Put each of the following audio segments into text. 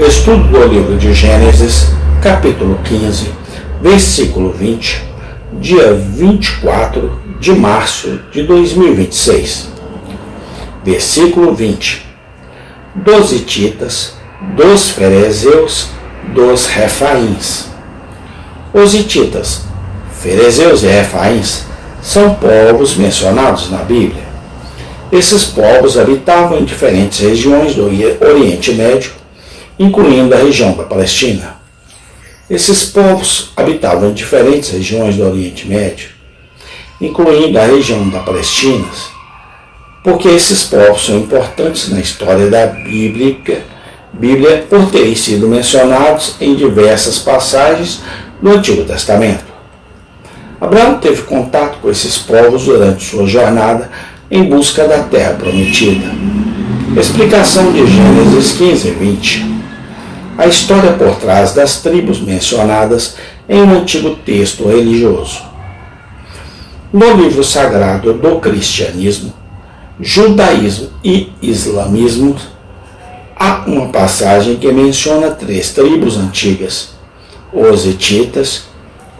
Estudo do livro de Gênesis, capítulo 15, versículo 20, dia 24 de março de 2026. Versículo 20. Dos hititas, dos ferezeus, dos refaíns. Os hititas, ferezeus e refaíns são povos mencionados na Bíblia. Esses povos habitavam em diferentes regiões do Oriente Médio, incluindo a região da Palestina. Esses povos habitavam em diferentes regiões do Oriente Médio, incluindo a região da Palestina, porque esses povos são importantes na história da Bíblia por terem sido mencionados em diversas passagens do Antigo Testamento. Abraão teve contato com esses povos durante sua jornada em busca da terra prometida. Explicação de Gênesis 15, 20. A história por trás das tribos mencionadas em um antigo texto religioso. No livro sagrado do cristianismo, judaísmo e islamismo, há uma passagem que menciona 3 tribos antigas: os hititas,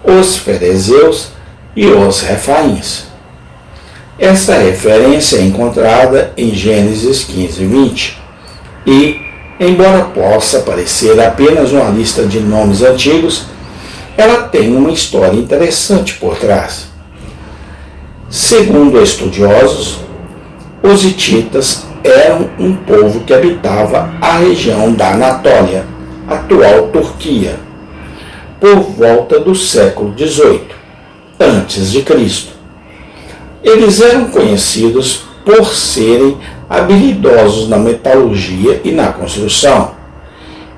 os ferezeus e os refaíns. Essa referência é encontrada em Gênesis 15, 20 e, embora possa parecer apenas uma lista de nomes antigos, ela tem uma história interessante por trás. Segundo estudiosos, os hititas eram um povo que habitava a região da Anatólia, atual Turquia, por volta do século XVIII, antes de Cristo. Eles eram conhecidos por serem habilidosos na metalurgia e na construção,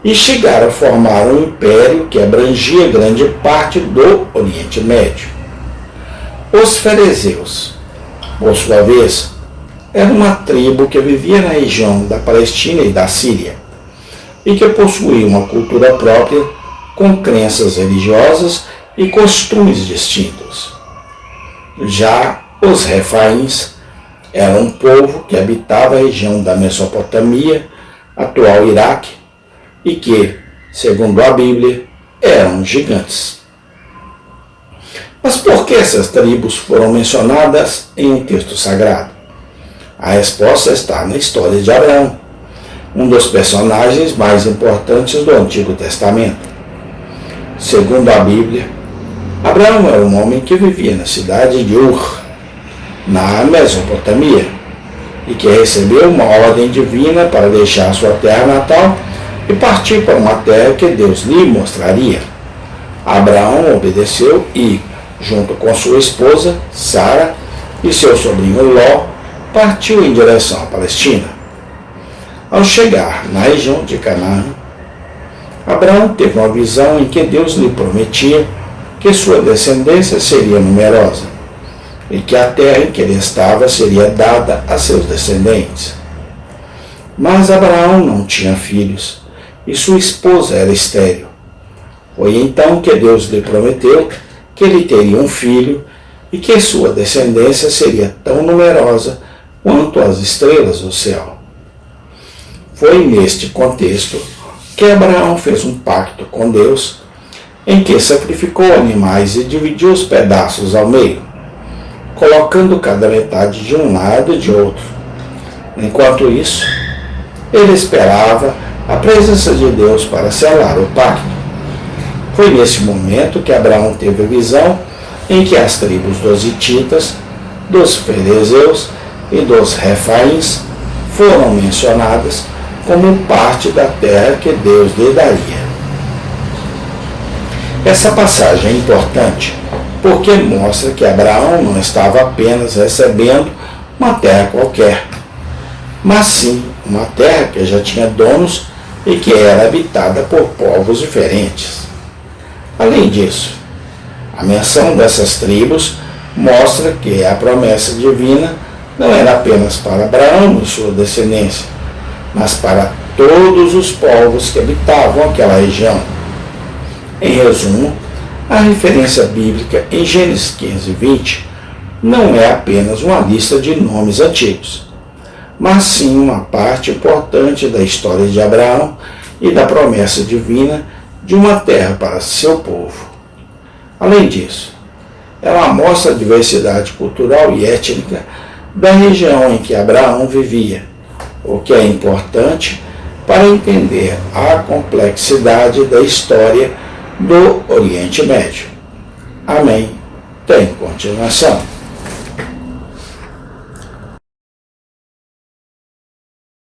e chegaram a formar um império que abrangia grande parte do Oriente Médio. Os ferezeus, por sua vez, eram uma tribo que vivia na região da Palestina e da Síria, e que possuía uma cultura própria com crenças religiosas e costumes distintos. Já os refaíns eram um povo que habitava a região da Mesopotâmia, atual Iraque, e que, segundo a Bíblia, eram gigantes. Mas por que essas tribos foram mencionadas em um texto sagrado? A resposta está na história de Abraão, um dos personagens mais importantes do Antigo Testamento. Segundo a Bíblia, Abraão era um homem que vivia na cidade de Ur, na Mesopotâmia, e que recebeu uma ordem divina para deixar sua terra natal e partir para uma terra que Deus lhe mostraria. Abraão obedeceu e, junto com sua esposa, Sara, e seu sobrinho Ló, partiu em direção à Palestina. Ao chegar na região de Canaã, Abraão teve uma visão em que Deus lhe prometia que sua descendência seria numerosa e que a terra em que ele estava seria dada a seus descendentes. Mas Abraão não tinha filhos e sua esposa era estéril. Foi então que Deus lhe prometeu que ele teria um filho e que sua descendência seria tão numerosa quanto as estrelas do céu. Foi neste contexto que Abraão fez um pacto com Deus, em que sacrificou animais e dividiu os pedaços ao meio, colocando cada metade de um lado e de outro. Enquanto isso, ele esperava a presença de Deus para selar o pacto. Foi nesse momento que Abraão teve a visão em que as tribos dos hititas, dos ferezeus e dos refaíns foram mencionadas como parte da terra que Deus lhe daria. Essa passagem é importante porque mostra que Abraão não estava apenas recebendo uma terra qualquer, mas sim uma terra que já tinha donos e que era habitada por povos diferentes. Além disso, a menção dessas tribos mostra que a promessa divina não era apenas para Abraão e sua descendência, mas para todos os povos que habitavam aquela região. Em resumo, a referência bíblica em Gênesis 15, 20 não é apenas uma lista de nomes antigos, mas sim uma parte importante da história de Abraão e da promessa divina de uma terra para seu povo. Além disso, ela mostra a diversidade cultural e étnica da região em que Abraão vivia, o que é importante para entender a complexidade da história do Oriente Médio. Amém. Tem continuação.